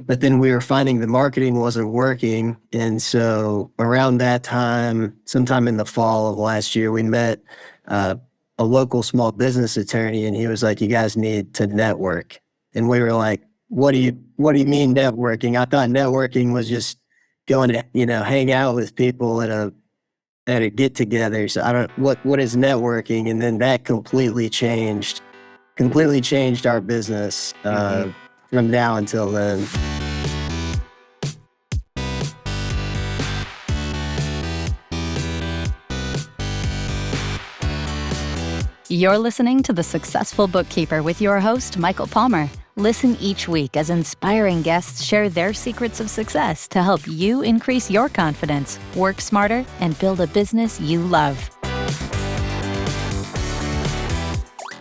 But then we were finding the marketing wasn't working. And so around that time, sometime in the fall of last year, we met a local small business attorney, and he was like, "You guys need to network." And we were like, what do you mean networking? I thought networking was just going to, hang out with people at a get together. So I don't, what is networking? And then that completely changed our business from now until then. You're listening to The Successful Bookkeeper with your host, Michael Palmer. Listen each week as inspiring guests share their secrets of success to help you increase your confidence, work smarter, and build a business you love.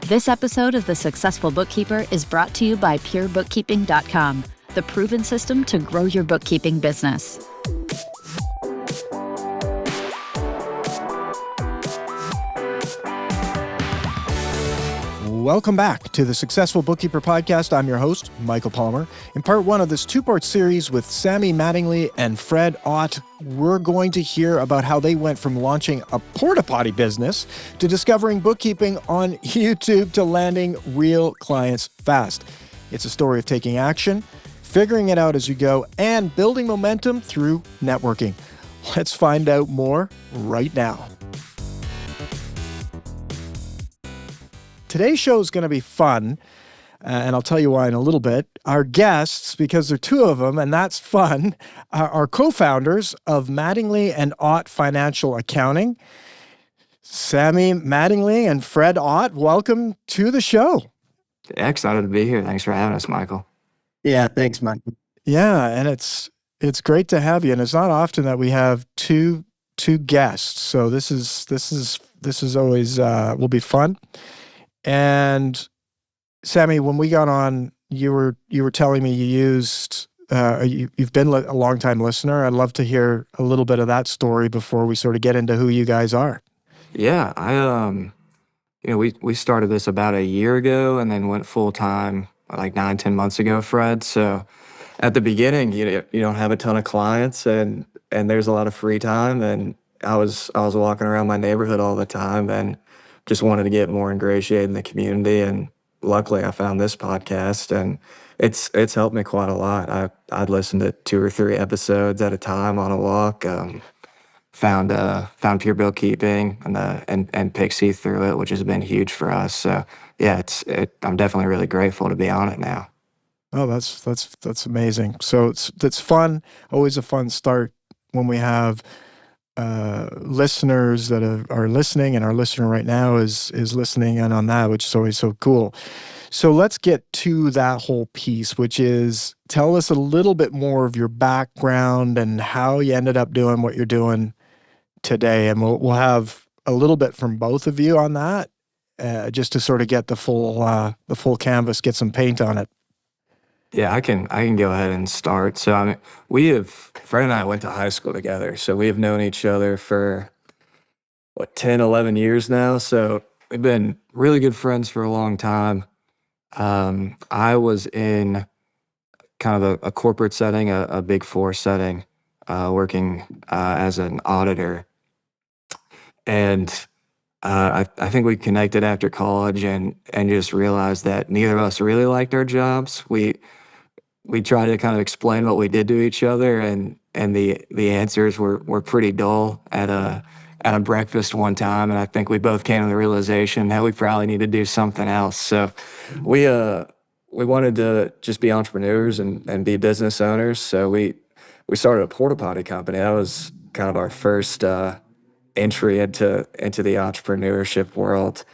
This episode of The Successful Bookkeeper is brought to you by PureBookkeeping.com, the proven system to grow your bookkeeping business. Welcome back to the Successful Bookkeeper Podcast. I'm your host, Michael Palmer. In part one of this two-part series with Sammy Mattingly and Fred Ott, we're going to hear about how they went from launching a porta potty business to discovering bookkeeping on YouTube to landing real clients fast. It's a story of taking action, figuring it out as you go, and building momentum through networking. Let's find out more right now. Today's show is going to be fun, and I'll tell you why in a little bit. Our guests, because there are two of them, and that's fun, are co-founders of Mattingly and Ott Financial Accounting. Sammy Mattingly and Fred Ott, welcome to the show. Excited to be here. Thanks for having us, Michael. Yeah, thanks, Michael. Yeah, and it's great to have you, and it's not often that we have two guests, so this is always will be fun. And Sammy, when we got on, you were telling me you used you've been a long-time listener. I'd love to hear a little bit of that story before we sort of get into who you guys are. Yeah, we started this about a year ago and then went full-time like 9-10 months ago, Fred. So at the beginning, you don't have a ton of clients and there's a lot of free time, and I was walking around my neighborhood all the time and just wanted to get more ingratiated in the community, and luckily I found this podcast, and it's helped me quite a lot. I'd listen to 2 or 3 episodes at a time on a walk. Found Pure Bookkeeping and Pixie through it, which has been huge for us. So yeah, I'm definitely really grateful to be on it now. Oh, that's amazing. So it's fun. Always a fun start when we have listeners that are listening, and our listener right now is listening in on that, which is always so cool. So let's get to that whole piece, which is tell us a little bit more of your background and how you ended up doing what you're doing today. And we'll have a little bit from both of you on that, just to sort of get the full canvas, get some paint on it. Yeah, I can go ahead and start. So Fred and I went to high school together. So we have known each other for 10, 11 years now. So we've been really good friends for a long time. I was in kind of a corporate setting, a Big Four setting, working as an auditor. And I think we connected after college and just realized that neither of us really liked our jobs. We tried to kind of explain what we did to each other, and the answers were pretty dull at a breakfast one time, and I think we both came to the realization that we probably need to do something else. So we wanted to just be entrepreneurs and be business owners. So we started a porta potty company. That was kind of our first entry into the entrepreneurship world.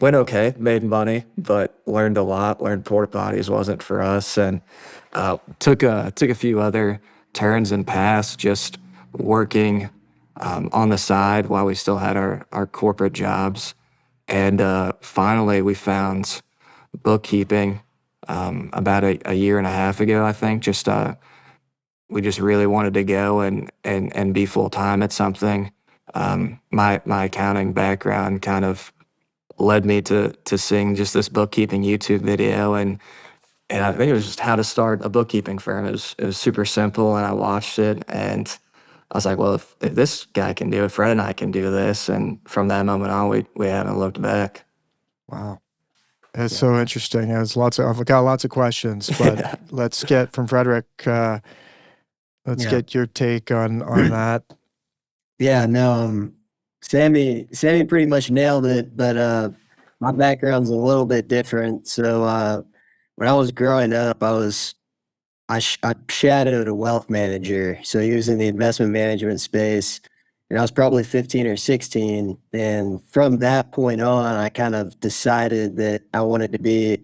Went okay, made money, but learned a lot. Learned porta potties wasn't for us, and took a few other turns and paths, just working on the side while we still had our corporate jobs. And finally, we found bookkeeping about a year and a half ago, I think. We just really wanted to go and be full time at something. My accounting background kind of led me to seeing just this bookkeeping YouTube video, and and I think it was just how to start a bookkeeping firm. It was super simple, and I watched it, and I was like, well, if this guy can do it, Fred and I can do this. And from that moment on, we haven't looked back. Wow. It's so interesting. I've got lots of questions, but let's get from Frederick. Let's get your take on that. Yeah, no, Sammy pretty much nailed it, but my background's a little bit different. So when I was growing up, I shadowed a wealth manager. So he was in the investment management space, and I was probably 15 or 16. And from that point on, I kind of decided that I wanted to be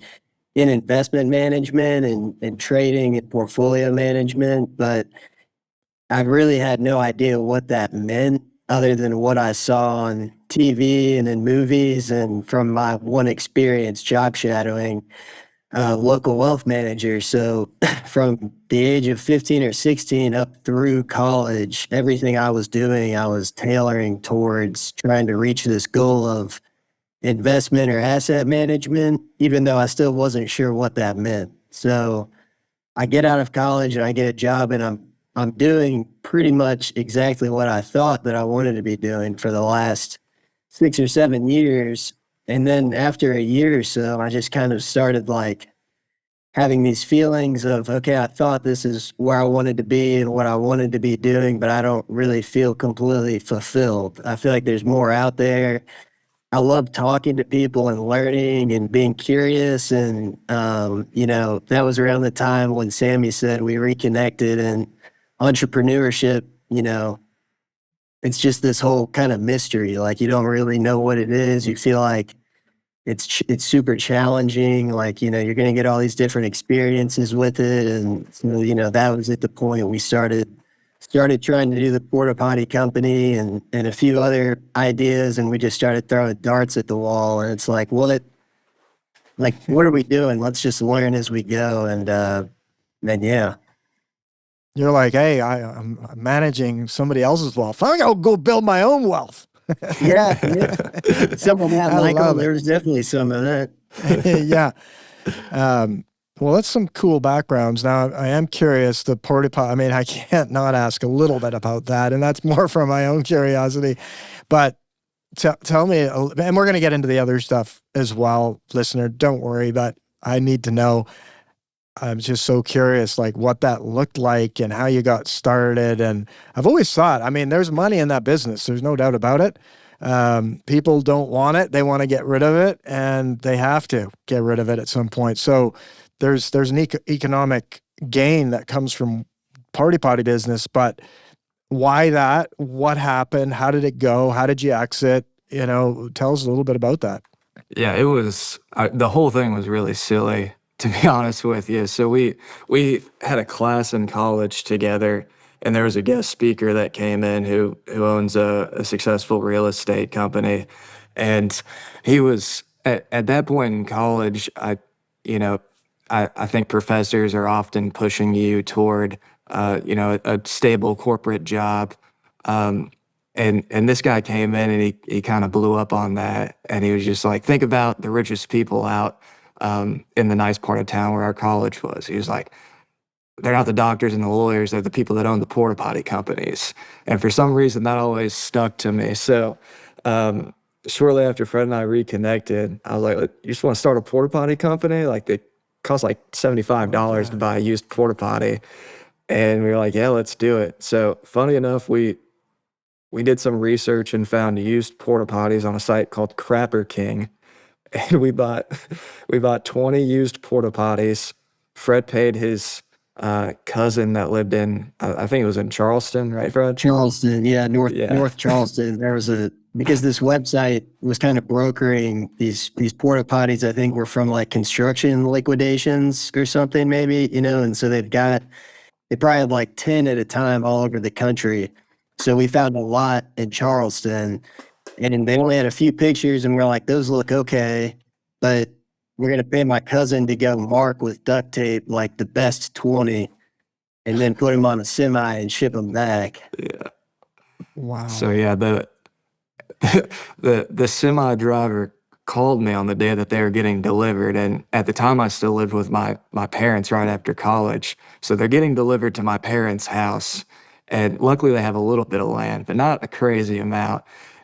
in investment management and trading and portfolio management, but I really had no idea what that meant other than what I saw on TV and in movies and from my one experience job shadowing local wealth manager. So from the age of 15 or 16 up through college, everything I was doing, I was tailoring towards trying to reach this goal of investment or asset management, even though I still wasn't sure what that meant. So I get out of college and I get a job, and I'm doing pretty much exactly what I thought that I wanted to be doing for the last 6 or 7 years. And then after a year or so, I just kind of started like having these feelings of, okay, I thought this is where I wanted to be and what I wanted to be doing, but I don't really feel completely fulfilled. I feel like there's more out there. I love talking to people and learning and being curious. And, that was around the time when Sammy said we reconnected, and entrepreneurship, it's just this whole kind of mystery. Like you don't really know what it is. You feel like it's super challenging. Like, you're going to get all these different experiences with it. And so, that was at the point we started trying to do the Porta Potty company and a few other ideas. And we just started throwing darts at the wall. And it's like, what are we doing? Let's just learn as we go. And then, yeah. You're like, hey, I'm managing somebody else's wealth. I'll go build my own wealth. Yeah. Some of that, Michael, there's definitely some of that. Yeah. Well, that's some cool backgrounds. Now, I am curious, the Porta Potty, I mean, I can't not ask a little bit about that, and that's more from my own curiosity. But tell me, and we're going to get into the other stuff as well, listener, don't worry, but I need to know. I'm just so curious, like what that looked like and how you got started. And I've always thought, I mean, there's money in that business. There's no doubt about it. People don't want it. They want to get rid of it, and they have to get rid of it at some point. So there's an economic gain that comes from Porta Potty business, but why that? What happened? How did it go? How did you exit? Tell us a little bit about that. Yeah, it was, the whole thing was really silly, to be honest with you. So we had a class in college together, and there was a guest speaker that came in who owns a successful real estate company. And he was, at that point in college, I think professors are often pushing you toward, a stable corporate job. And this guy came in and he kind of blew up on that. And he was just like, think about the richest people out in the nice part of town where our college was. He was like, they're not the doctors and the lawyers, they're the people that own the porta potty companies. And for some reason, that always stuck to me. So shortly after Fred and I reconnected, I was like, you just want to start a porta potty company? Like, they cost like $75 to buy a used porta potty. And we were like, yeah, let's do it. So funny enough, we did some research and found used porta potties on a site called Crapper King. And we bought 20 used porta potties. Fred paid his cousin that lived in, I think it was in Charleston, right, Fred? Charleston, yeah, North Charleston. There was because this website was kind of brokering these porta potties. I think were from like construction liquidations or something, maybe, and so they probably had like 10 at a time all over the country. So we found a lot in Charleston, and they only had a few pictures, and we're like, those look okay, but we're going to pay my cousin to go mark with duct tape like the best 20 and then put them on a semi and ship them back. Yeah. Wow. So yeah, the semi driver called me on the day that they were getting delivered. And at the time, I still lived with my parents right after college. So they're getting delivered to my parents' house. And luckily, they have a little bit of land, but not a crazy amount.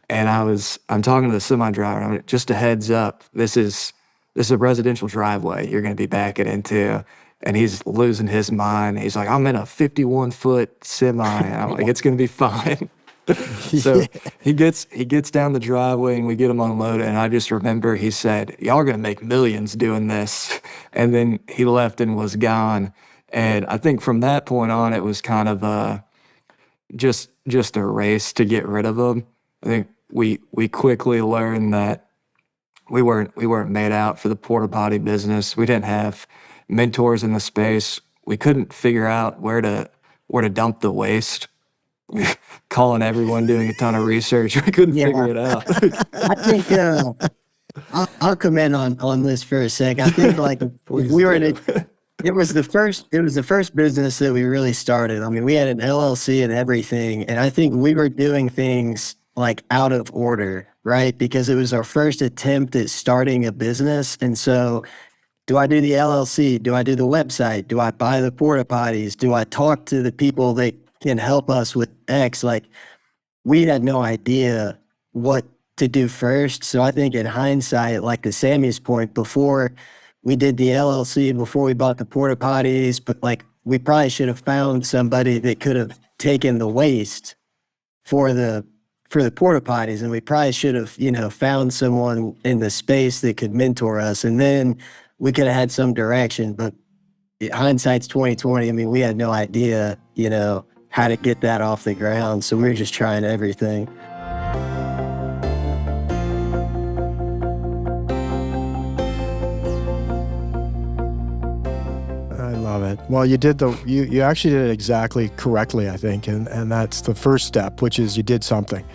And I'm talking to the semi driver. I'm just a heads up. This is a residential driveway you're going to be backing into. And he's losing his mind. He's like, I'm in a 51-foot semi. And I'm like, it's going to be fine. So he gets down the driveway and we get him unloaded. And I just remember he said, y'all are going to make millions doing this. And then he left and was gone. And I think from that point on, it was kind of just a race to get rid of him. I think we quickly learned that we weren't made out for the porta potty business. We didn't have mentors in the space. We couldn't figure out where to dump the waste. Calling everyone, doing a ton of research. We couldn't figure it out. I think I'll comment on this for a sec. I think like we were in a. It was the first business that we really started. I mean, we had an LLC and everything, and I think we were doing things like out of order, right? Because it was our first attempt at starting a business. And so, do I do the LLC? Do I do the website? Do I buy the porta potties? Do I talk to the people that can help us with X? Like, we had no idea what to do first. So I think in hindsight, like to Sammy's point, before we did the LLC, before we bought the porta potties, but like we probably should have found somebody that could have taken the waste for the porta potties, and we probably should have, found someone in the space that could mentor us, and then we could have had some direction. But hindsight's 2020. I mean, we had no idea, how to get that off the ground. So we were just trying everything. I love it. Well, you actually did it exactly correctly, I think. And that's the first step, which is you did something.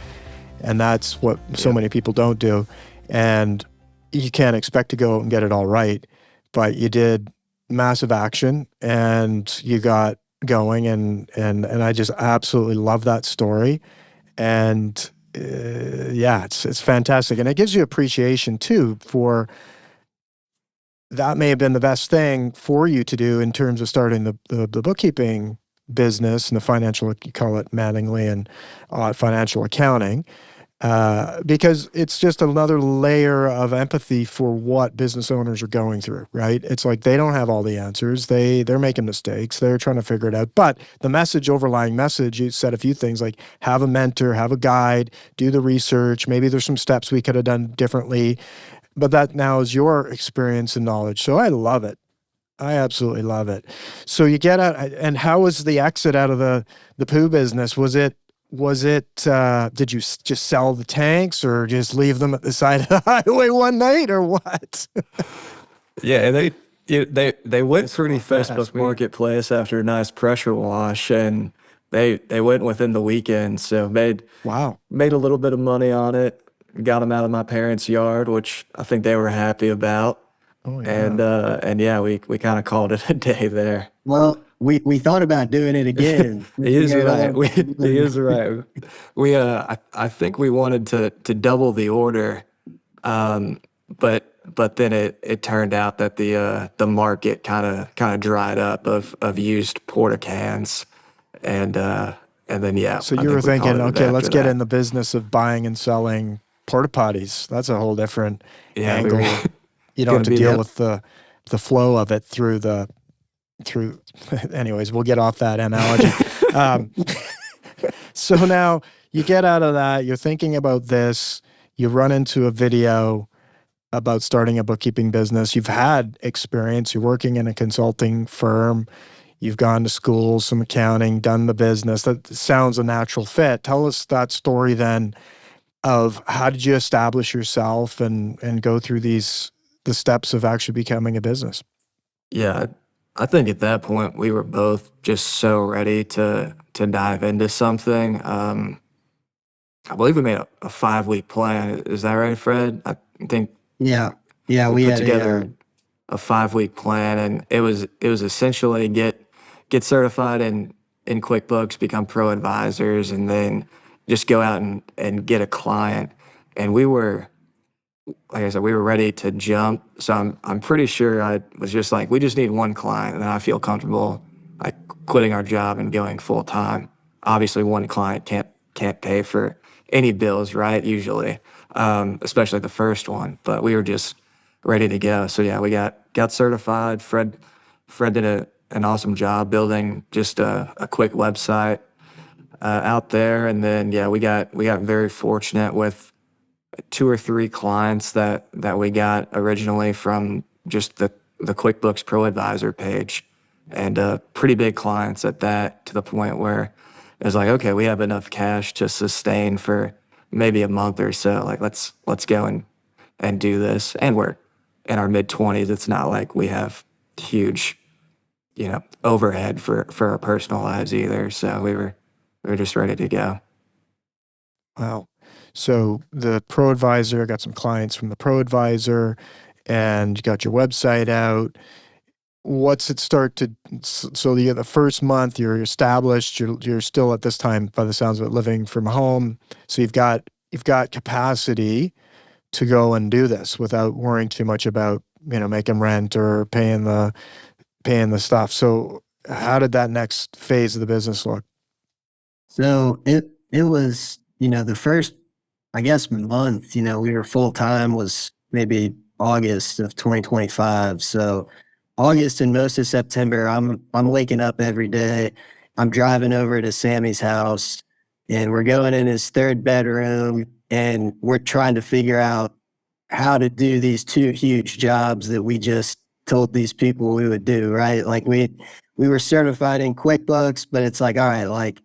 And that's what so many people don't do. And you can't expect to go and get it all right, but you did massive action and you got going, and I just absolutely love that story. And it's fantastic, and it gives you appreciation too for that. May have been the best thing for you to do in terms of starting the bookkeeping business and the financial, you call it Mattingly and Ott Financial Accounting, because it's just another layer of empathy for what business owners are going through, right? It's like they don't have all the answers. They're making mistakes. They're trying to figure it out. But the overlying message, you said a few things like have a mentor, have a guide, do the research. Maybe there's some steps we could have done differently. But that now is your experience and knowledge. So I love it. I absolutely love it. So you get out, and how was the exit out of the poo business? Was it, did you just sell the tanks or just leave them at the side of the highway one night or what? Yeah, they went through the Facebook Marketplace after a nice pressure wash, and they went within the weekend. So made a little bit of money on it, got them out of my parents' yard, which I think they were happy about. Oh, yeah. And we kind of called it a day there. Well, we thought about doing it again. He is right. He is right. I think we wanted to double the order, but then it turned out that the market kind of dried up of used porta cans, and then So you were thinking, okay, let's get in the business of buying and selling porta potties. That's a whole different angle. You don't have to deal with the flow of it through. Anyways, we'll get off that analogy. So now you get out of that, you're thinking about this, you run into a video about starting a bookkeeping business. You've had experience, you're working in a consulting firm, you've gone to school, some accounting, done the business. That sounds a natural fit. Tell us that story then of how did you establish yourself and go through the steps of actually becoming a business? Yeah, I think at that point we were both just so ready to dive into something. I believe we made a 5-week plan. Is that right, Fred? I think. Yeah, we put together a 5-week plan, and it was essentially get certified in QuickBooks, become pro advisors, and then just go out and get a client. And we were like I said, we were ready to jump. So I'm pretty sure I was just like, we just need one client, and then I feel comfortable like quitting our job and going full time. Obviously, one client can't pay for any bills, right? Usually, especially the first one. But we were just ready to go. So yeah, we got certified. Fred did an awesome job building just a quick website out there, and then yeah, we got very fortunate with 2 or 3 clients that we got originally from just the QuickBooks Pro Advisor page, and pretty big clients at that, to the point where it was like, okay, we have enough cash to sustain for maybe a month or so. Like let's go and do this. And we're in our mid-20s. It's not like we have huge, overhead for our personal lives either. So we were just ready to go. Wow. So the Pro Advisor, got some clients from the Pro Advisor, and you got your website out. What's it start to, so the first month you're established, you're still at this time, by the sounds of it, living from home. So you've got capacity to go and do this without worrying too much about, making rent or paying the stuff. So how did that next phase of the business look? So it was, the first, I guess, month, we were full time was maybe August of 2025. So August and most of September, I'm waking up every day. I'm driving over to Sammy's house, and we're going in his 3rd bedroom, and we're trying to figure out how to do these 2 huge jobs that we just told these people we would do, right? Like we were certified in QuickBooks, but it's like, all right, like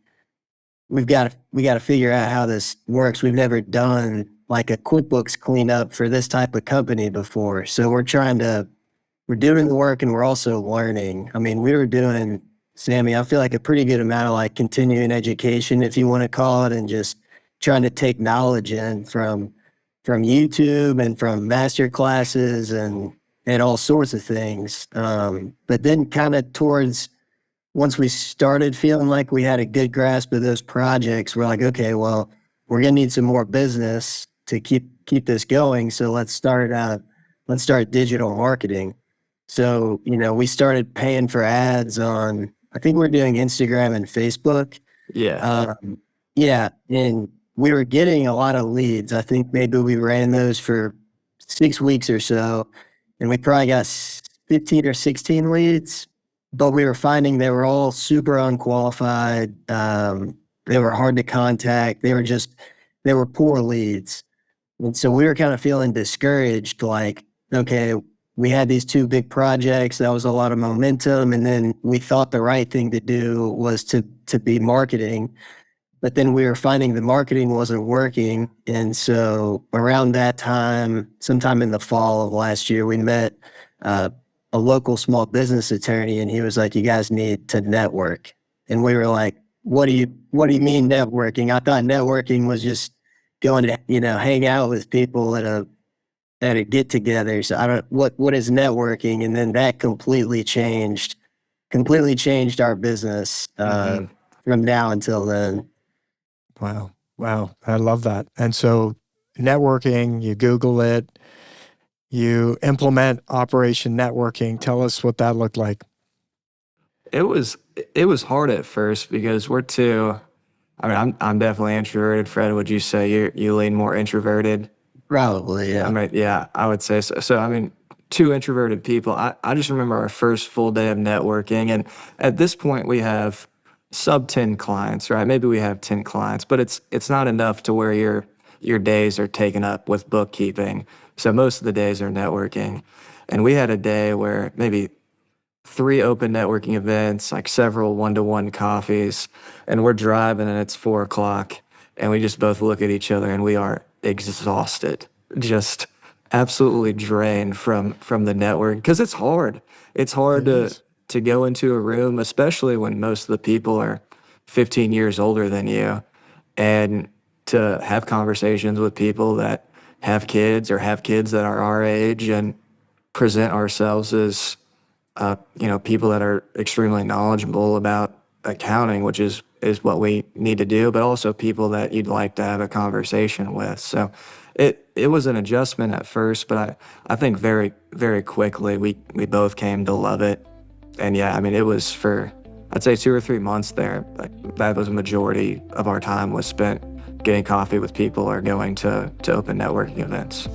we got to figure out how this works. We've never done like a QuickBooks cleanup for this type of company before. So we're doing the work, and we're also learning. I mean, we were doing, Sammy, I feel like a pretty good amount of like continuing education, if you want to call it, and just trying to take knowledge in from YouTube and from master classes and all sorts of things. But then kind of once we started feeling like we had a good grasp of those projects, we're like, okay, well, we're gonna need some more business to keep this going. So let's start digital marketing. So, we started paying for ads on, I think we're doing Instagram and Facebook. Yeah. Yeah. And we were getting a lot of leads. I think maybe we ran those for 6 weeks or so, and we probably got 15 or 16 leads, but we were finding they were all super unqualified. They were hard to contact. They were poor leads. And so we were kind of feeling discouraged, like, okay, we had these 2 big projects. That was a lot of momentum. And then we thought the right thing to do was to be marketing. But then we were finding the marketing wasn't working. And so around that time, sometime in the fall of last year, we met a local small business attorney, and he was like, you guys need to network. And we were like, what do you mean networking? I thought networking was just going to, hang out with people at a get together. So what is networking? And then that completely changed our business from now until then. Wow. I love that. And so networking, you Google it, you implement Operation Networking. Tell us what that looked like. It was hard at first because I'm definitely introverted. Fred, would you say you lean more introverted? Probably, yeah. I mean, yeah, I would say so. So, I mean, 2 introverted people. I just remember our first full day of networking, and at this point we have sub 10 clients, right? Maybe we have 10 clients, but it's not enough to where your days are taken up with bookkeeping. So most of the days are networking. And we had a day where maybe 3 open networking events, like several one-to-one coffees, and we're driving and it's 4:00, and we just both look at each other and we are exhausted, just absolutely drained from the network, because it's hard. It's hard to go into a room, especially when most of the people are 15 years older than you, and to have conversations with people that have kids or have kids that are our age, and present ourselves as people that are extremely knowledgeable about accounting, which is is what we need to do, but also people that you'd like to have a conversation with. So it was an adjustment at first, but I think very, very quickly we both came to love it. And yeah, I mean, it was for, I'd say 2 or 3 months there. Like, that was a majority of our time was spent getting coffee with people or going to open networking events.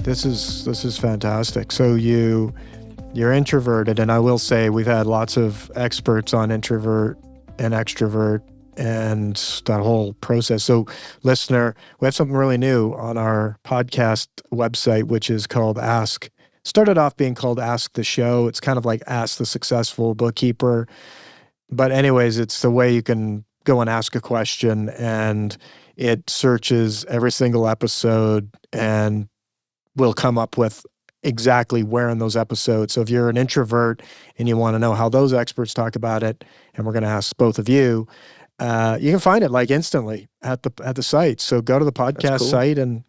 This is fantastic. So you're introverted, and I will say we've had lots of experts on introvert and extrovert and that whole process. So listener, we have something really new on our podcast website, which is called Ask. Started off being called Ask the Show. It's kind of like Ask the Successful Bookkeeper. But anyways, it's the way you can go and ask a question, and it searches every single episode and will come up with exactly where in those episodes. So if you're an introvert and you want to know how those experts talk about it, and we're going to ask both of you, you can find it like instantly at the site. So go to the podcast site and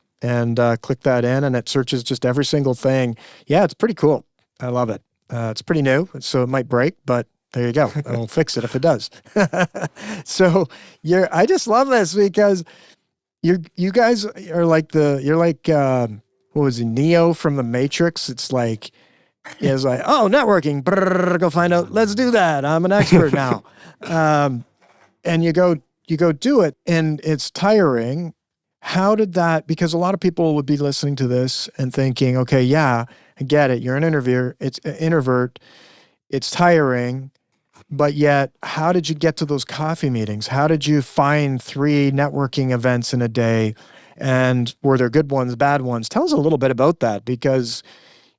click that in, and it searches just every single thing. Yeah, it's pretty cool. I love it. It's pretty new, so it might break, but there you go. I won't fix it if it does. So I just love this because you guys are like what was it, Neo from the Matrix? It's like oh, networking, brrr, go find out. Let's do that. I'm an expert now. And you go do it, and it's tiring. How did that, because a lot of people would be listening to this and thinking, okay, yeah, I get it. You're an introvert. It's tiring. But yet, how did you get to those coffee meetings? How did you find 3 networking events in a day? And were there good ones, bad ones? Tell us a little bit about that, because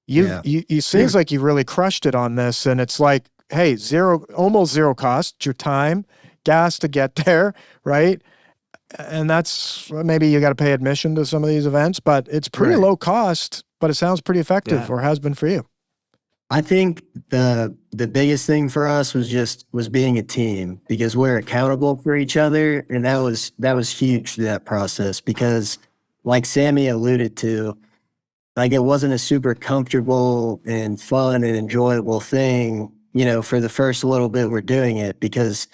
you seems like you really crushed it on this. And it's like, hey, almost zero cost, your time, gas to get there, right? And that's, maybe you got to pay admission to some of these events, but it's pretty low cost, but it sounds pretty effective, or has been for you. I think the biggest thing for us was being a team, because we're accountable for each other, and that was huge through that process, because like Sammy alluded to, like, it wasn't a super comfortable and fun and enjoyable thing, for the first little bit we're doing it, because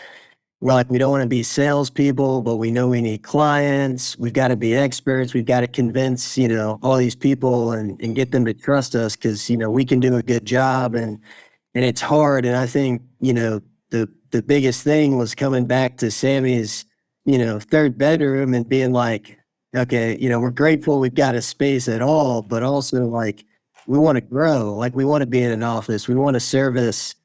we're like, we don't want to be salespeople, but we know we need clients. We've got to be experts. We've got to convince, all these people and get them to trust us, because, we can do a good job, and it's hard. And I think, the biggest thing was coming back to Sammy's, third bedroom and being like, okay, we're grateful we've got a space at all, but also, like, we want to grow. Like, we want to be in an office. We want to service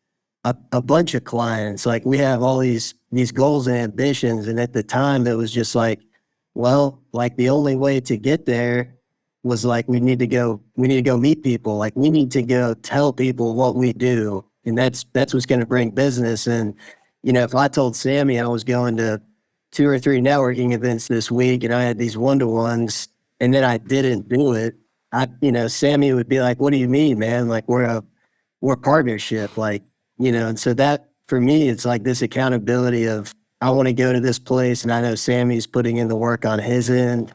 a bunch of clients. Like, we have all these goals and ambitions. And at the time, that was just like, well, like, the only way to get there was like, we need to go meet people. Like, we need to go tell people what we do. And that's what's going to bring business. And, if I told Sammy I was going to 2 or 3 networking events this week, and I had these one-to-ones, and then I didn't do it, Sammy would be like, what do you mean, man? Like, we're a partnership. Like, and so that, for me, it's like this accountability of, I want to go to this place, and I know Sammy's putting in the work on his end,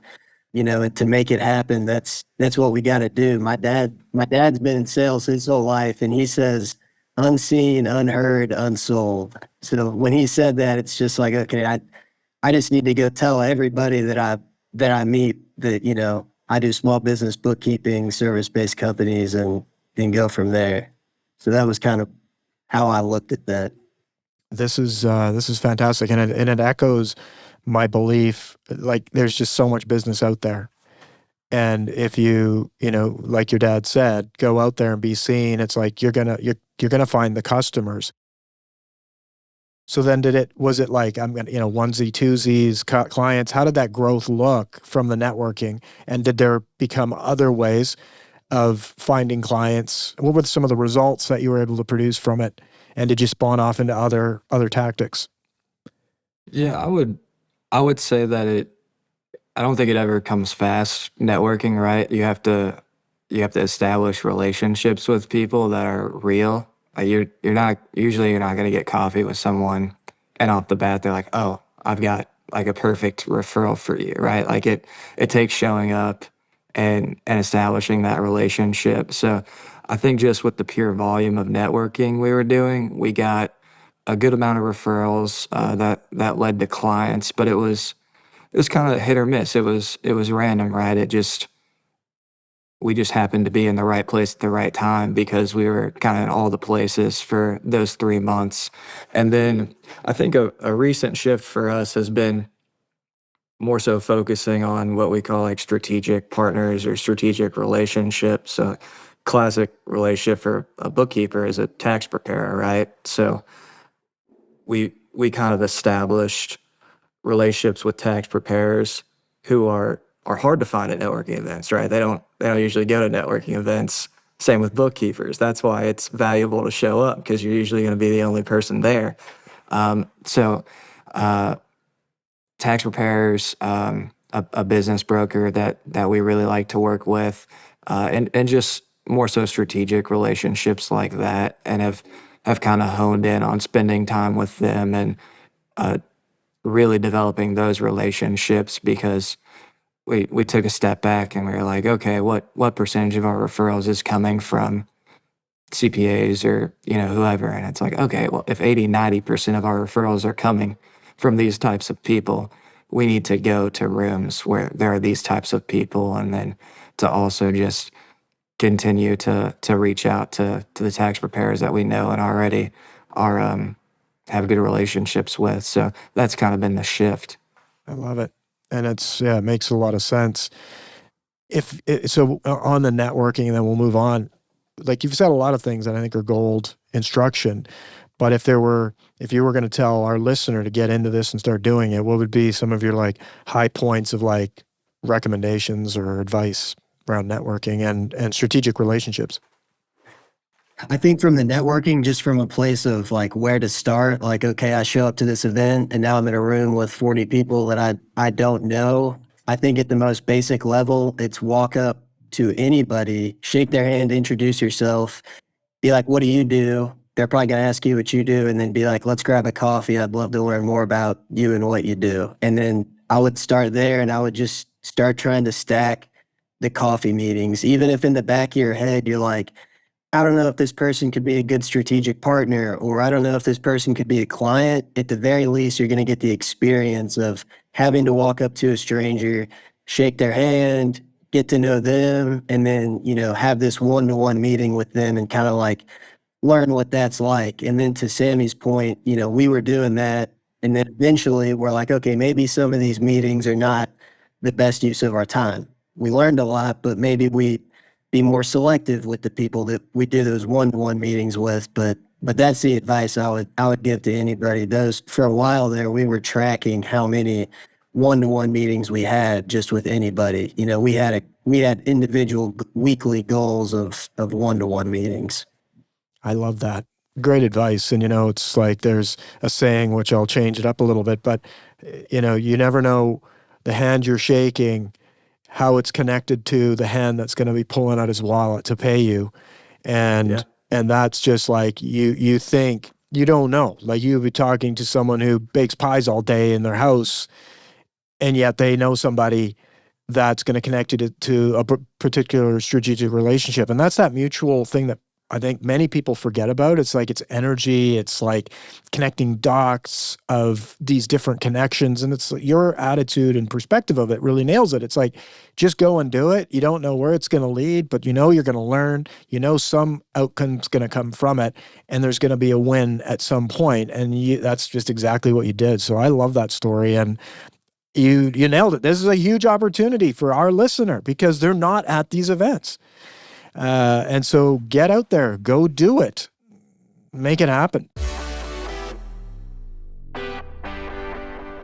and to make it happen, that's what we got to do. My dad's been in sales his whole life, and he says, unseen, unheard, unsold. So when he said that, it's just like, okay, I just need to go tell everybody that I meet that, I do small business bookkeeping, service-based companies, and go from there. So that was kind of how I looked at that. This is fantastic, and it echoes my belief. Like, there's just so much business out there, and if you like your dad said, go out there and be seen. It's like you're gonna find the customers. So then, was it like, I'm gonna onesie twosies clients? How did that growth look from the networking, and did there become other ways of finding clients? What were some of the results that you were able to produce from it? And did you spawn off into other tactics? Yeah, I would say that I don't think it ever comes fast, networking, right? You have to establish relationships with people that are real. Like, you're not going to get coffee with someone and off the bat they're like, "Oh, I've got like a perfect referral for you," right? Like, it takes showing up and establishing that relationship. So I think just with the pure volume of networking we were doing, we got a good amount of referrals that led to clients, but it was kind of hit or miss. It was random, right? We just happened to be in the right place at the right time because we were kind of in all the places for those 3 months. And then I think a recent shift for us has been more so focusing on what we call like strategic partners or strategic relationships. So classic relationship for a bookkeeper is a tax preparer, right? So we kind of established relationships with tax preparers who are hard to find at networking events, right? They don't usually go to networking events. Same with bookkeepers. That's why it's valuable to show up, because you're usually going to be the only person there. So tax preparers, a business broker that we really like to work with, and just more so strategic relationships like that, and have kind of honed in on spending time with them and really developing those relationships, because we took a step back and we were like, okay, what percentage of our referrals is coming from CPAs or, whoever? And it's like, okay, well, if 80-90% of our referrals are coming from these types of people, we need to go to rooms where there are these types of people, and then to also just continue to reach out to the tax preparers that we know and already are have good relationships with. So that's kind of been the shift. I love it. And it makes a lot of sense. So on the networking, and then we'll move on. Like you've said a lot of things that I think are gold instruction, but if you were going to tell our listener to get into this and start doing it, what would be some of your like high points of like recommendations or advice around networking and strategic relationships? I think from the networking, just from a place of like where to start, like, okay, I show up to this event and now I'm in a room with 40 people that I don't know. I think at the most basic level, it's walk up to anybody, shake their hand, introduce yourself, be like, what do you do? They're probably going to ask you what you do, and then be like, let's grab a coffee. I'd love to learn more about you and what you do. And then I would start there, and I would just start trying to stack the coffee meetings. Even if in the back of your head, you're like, I don't know if this person could be a good strategic partner, or I don't know if this person could be a client. At the very least, you're going to get the experience of having to walk up to a stranger, shake their hand, get to know them, and then, have this one-to-one meeting with them and kind of like learn what that's like. And then to Sammy's point, we were doing that. And then eventually we're like, okay, maybe some of these meetings are not the best use of our time. We learned a lot, but maybe we be more selective with the people that we do those one-to-one meetings with. But that's the advice I would give to anybody. For a while there, we were tracking how many one-to-one meetings we had just with anybody. We had individual weekly goals of one-to-one meetings. I love that. Great advice. And, it's like there's a saying, which I'll change it up a little bit, but, you never know the hand you're shaking, how it's connected to the hand that's going to be pulling out his wallet to pay you. And that's just like you think, you don't know. Like you'd be talking to someone who bakes pies all day in their house, and yet they know somebody that's going to connect you to a particular strategic relationship. And that's that mutual thing that I think many people forget about. It's like it's energy. It's like connecting dots of these different connections. And it's your attitude and perspective of it really nails it. It's like, just go and do it. You don't know where it's going to lead, but you're going to learn. Some outcome's going to come from it, and there's going to be a win at some point. And that's just exactly what you did. So I love that story. And you nailed it. This is a huge opportunity for our listener because they're not at these events. And so get out there, go do it, make it happen.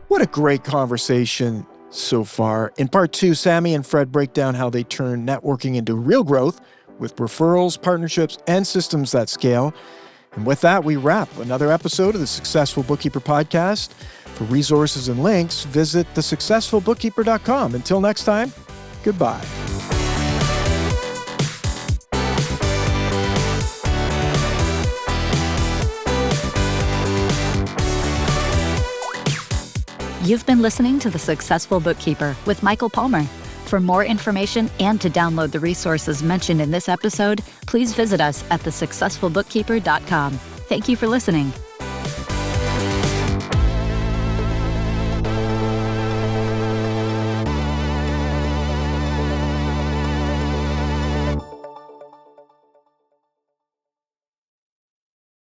What a great conversation so far. In part 2, Sammy and Fred break down how they turn networking into real growth with referrals, partnerships, and systems that scale. And with that, we wrap another episode of the Successful Bookkeeper Podcast. For resources and links, visit thesuccessfulbookkeeper.com. Until next time, goodbye. You've been listening to The Successful Bookkeeper with Michael Palmer. For more information and to download the resources mentioned in this episode, please visit us at thesuccessfulbookkeeper.com. Thank you for listening.